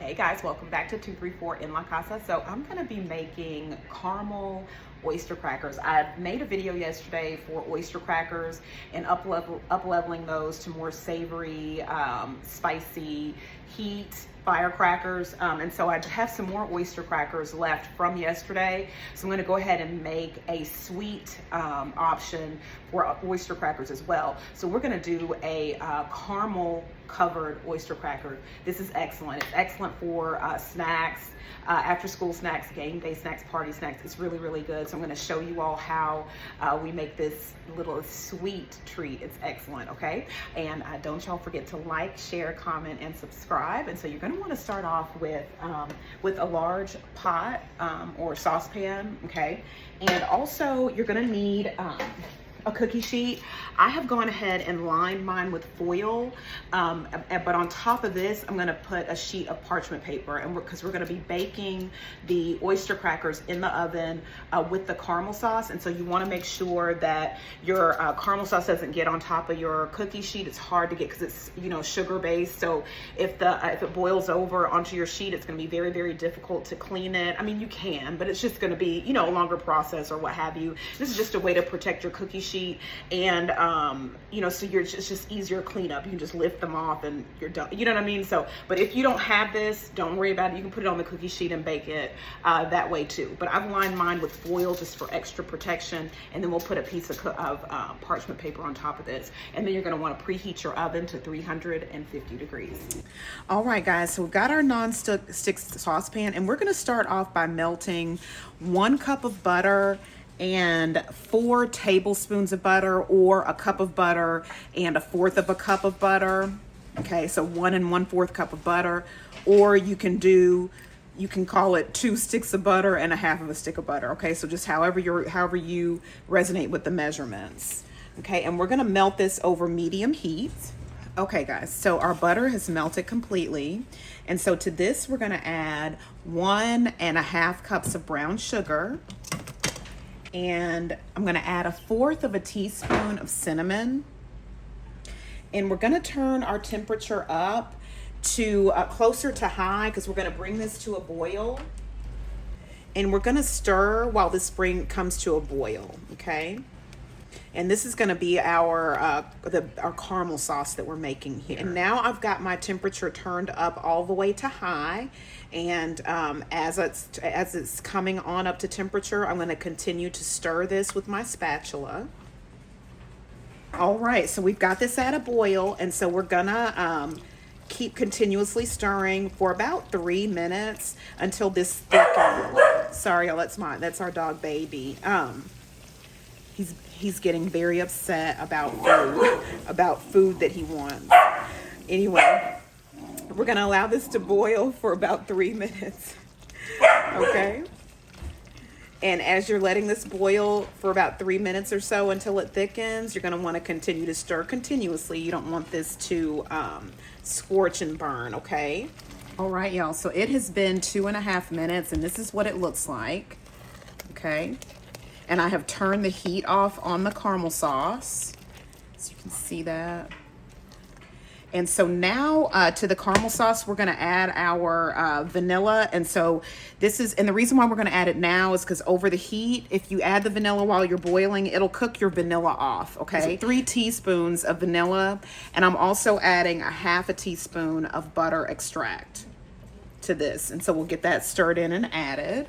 Hey guys, welcome back to 234 in La Casa. So I'm gonna be making caramel oyster crackers. I made a video yesterday for oyster crackers and up leveling those to more savory, spicy, heat firecrackers. And so I have some more oyster crackers left from yesterday. So I'm gonna go ahead and make a sweet option for oyster crackers as well. So we're gonna do a caramel covered oyster cracker. This is excellent. It's excellent for snacks, after school snacks, game day snacks, party snacks. It's really, really good. So I'm gonna show you all how we make this little sweet treat. It's excellent, okay? And don't y'all forget to like, share, comment, and subscribe. And so you're gonna wanna start off with a large pot or saucepan, okay? And also you're gonna need a cookie sheet. I have gone ahead and lined mine with foil, but on top of this, I'm gonna put a sheet of parchment paper, and because we're gonna be baking the oyster crackers in the oven with the caramel sauce, and so you wanna make sure that your caramel sauce doesn't get on top of your cookie sheet. It's hard to get because it's, you know, sugar based, so if it boils over onto your sheet, it's gonna be very, very difficult to clean it. I mean, you can, but it's just gonna be, you know, a longer process or what have you. This is just a way to protect your cookie sheet, and you know, so it's just easier cleanup. You can just lift them off and you're done, you know what I mean? So, but if you don't have this, don't worry about it. You can put it on the cookie sheet and bake it that way too. But I've lined mine with foil just for extra protection, and then we'll put a piece of parchment paper on top of this, and then you're going to want to preheat your oven to 350 degrees. All right guys, so we've got our non-stick saucepan, and we're going to start off by melting 1 cup of butter and 4 tablespoons of butter, or a cup of butter and 1/4 of a cup of butter. Okay, so 1 1/4 cup of butter, or you can call it 2 sticks of butter and 1/2 of a stick of butter. Okay, so just however you resonate with the measurements. Okay, and we're gonna melt this over medium heat. Okay guys, so our butter has melted completely, and so to this we're gonna add 1 1/2 cups of brown sugar. And I'm gonna add 1/4 of a teaspoon of cinnamon. And we're gonna turn our temperature up to closer to high, because we're gonna bring this to a boil. And we're gonna stir while this comes to a boil, okay? And this is gonna be our caramel sauce that we're making here. And now I've got my temperature turned up all the way to high. And as it's coming on up to temperature, I'm gonna continue to stir this with my spatula. All right, so we've got this at a boil, and so we're gonna keep continuously stirring for about 3 minutes until this thickens. Sorry, y'all, that's our dog Baby. He's getting very upset about food that he wants. Anyway, we're gonna allow this to boil for about 3 minutes, okay? And as you're letting this boil for about 3 minutes or so until it thickens, you're gonna wanna continue to stir continuously. You don't want this to scorch and burn, okay? All right, y'all, so it has been 2.5 minutes, and this is what it looks like, okay? And I have turned the heat off on the caramel sauce, so you can see that. And so now to the caramel sauce, we're gonna add our vanilla. And so and the reason why we're gonna add it now is because over the heat, if you add the vanilla while you're boiling, it'll cook your vanilla off, okay? 3 teaspoons of vanilla, and I'm also adding 1/2 teaspoon of butter extract to this. And so we'll get that stirred in and added.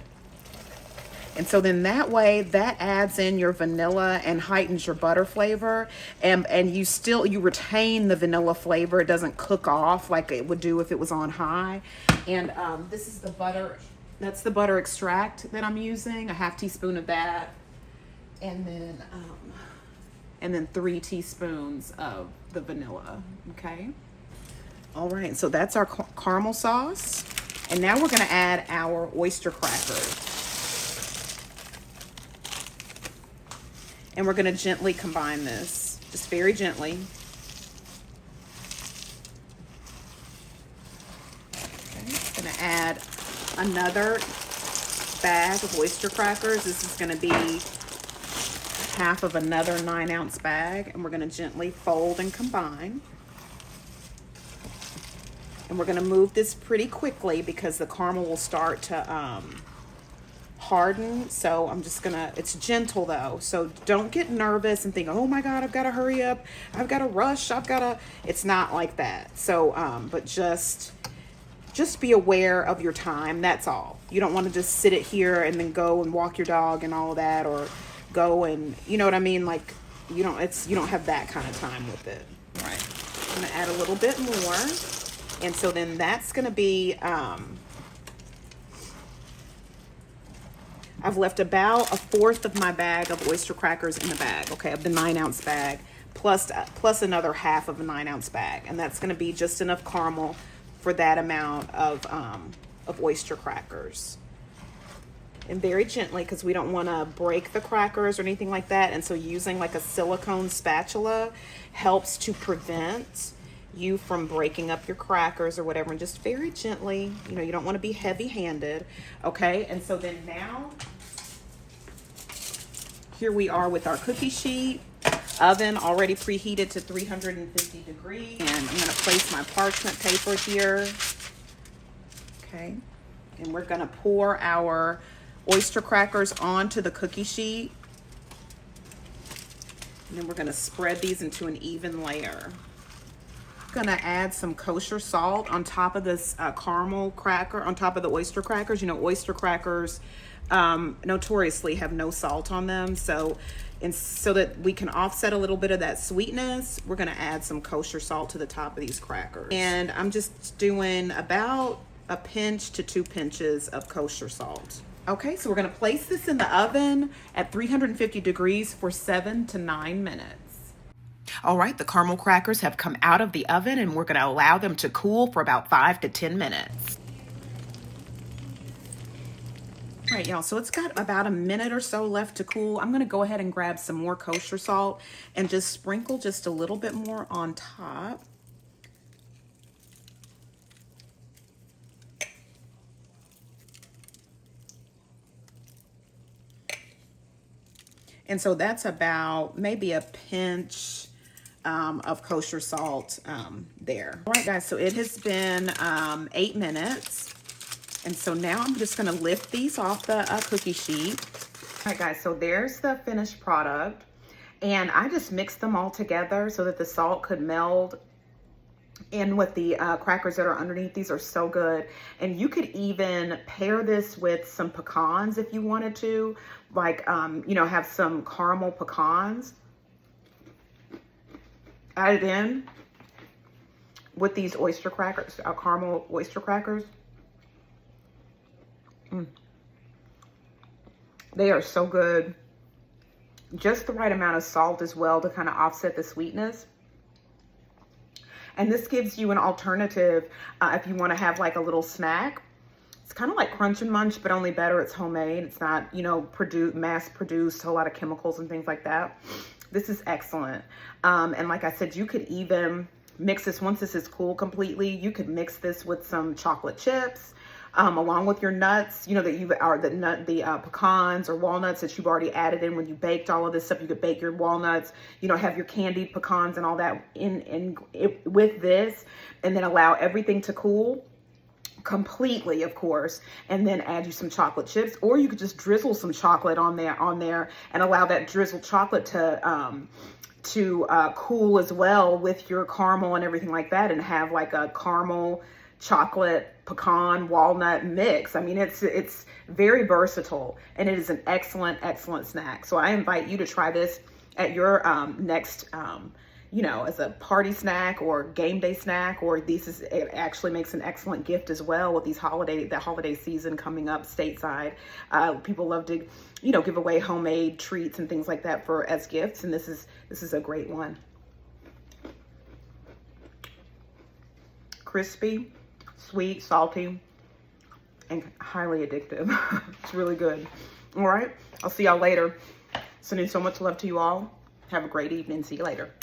And so then that way, that adds in your vanilla and heightens your butter flavor, and you retain the vanilla flavor. It doesn't cook off like it would do if it was on high. And this is the butter, that's the butter extract that I'm using, 1/2 teaspoon of that, and then 3 teaspoons of the vanilla, okay? All right, so that's our caramel sauce. And now we're gonna add our oyster crackers. And we're gonna gently combine this, just very gently. Okay, gonna add another bag of oyster crackers. This is gonna be 1/2 of another 9-ounce bag, and we're gonna gently fold and combine. And we're gonna move this pretty quickly because the caramel will start to harden. So I'm just gonna, it's gentle though. So don't get nervous and think, oh my God, I've gotta hurry up. I've gotta rush, it's not like that. So, but just be aware of your time, that's all. You don't wanna just sit it here and then go and walk your dog and all of that, or go and, you know what I mean? Like, you don't have that kind of time with it. All right, I'm gonna add a little bit more. And so then that's gonna be, I've left about 1/4 of my bag of oyster crackers in the bag, okay, of the 9-ounce bag, plus another 1/2 of a 9-ounce bag. And that's gonna be just enough caramel for that amount of oyster crackers. And very gently, because we don't wanna break the crackers or anything like that. And so using like a silicone spatula helps to prevent you from breaking up your crackers or whatever, and just very gently, you know, you don't want to be heavy-handed, okay? And so then now, here we are with our cookie sheet, oven already preheated to 350 degrees, and I'm gonna place my parchment paper here, okay? And we're gonna pour our oyster crackers onto the cookie sheet, and then we're gonna spread these into an even layer. Gonna add some kosher salt on top of this caramel cracker, on top of the oyster crackers. You know, oyster crackers notoriously have no salt on them. So, and so that we can offset a little bit of that sweetness, we're gonna add some kosher salt to the top of these crackers. And I'm just doing about a pinch to 2 pinches of kosher salt. Okay, so we're gonna place this in the oven at 350 degrees for 7 to 9 minutes. All right, the caramel crackers have come out of the oven, and we're gonna allow them to cool for about 5 to 10 minutes. All right, y'all, so it's got about a minute or so left to cool. I'm gonna go ahead and grab some more kosher salt and just sprinkle just a little bit more on top. And so that's about maybe a pinch of kosher salt there. All right, guys, so it has been 8 minutes. And so now I'm just gonna lift these off the cookie sheet. All right, guys, so there's the finished product. And I just mixed them all together so that the salt could meld in with the crackers that are underneath. These are so good. And you could even pair this with some pecans if you wanted to, like, you know, have some caramel pecans added in with these oyster crackers, caramel oyster crackers. They are so good. Just the right amount of salt as well to kind of offset the sweetness. And this gives you an alternative if you want to have like a little snack. It's kind of like Crunch and Munch, but only better. It's homemade. It's not, you know, mass produced, a lot of chemicals and things like that. This is excellent. And like I said, you could even mix this, once this is cool completely, you could mix this with some chocolate chips, along with your nuts, you know, the pecans or walnuts that you've already added in when you baked all of this stuff. You could bake your walnuts, you know, have your candied pecans and all that with this, and then allow everything to cool completely, of course, and then add you some chocolate chips, or you could just drizzle some chocolate on there and allow that drizzled chocolate to cool as well with your caramel and everything like that, and have like a caramel chocolate pecan walnut mix. I mean, it's very versatile, and it is an excellent snack. So I invite you to try this at your next you know, as a party snack or game day snack, or it actually makes an excellent gift as well with the holiday season coming up stateside. People love to, you know, give away homemade treats and things like that as gifts, and this is a great one. Crispy, sweet, salty, and highly addictive. It's really good. All right, I'll see y'all later. Sending so much love to you all. Have a great evening. See you later.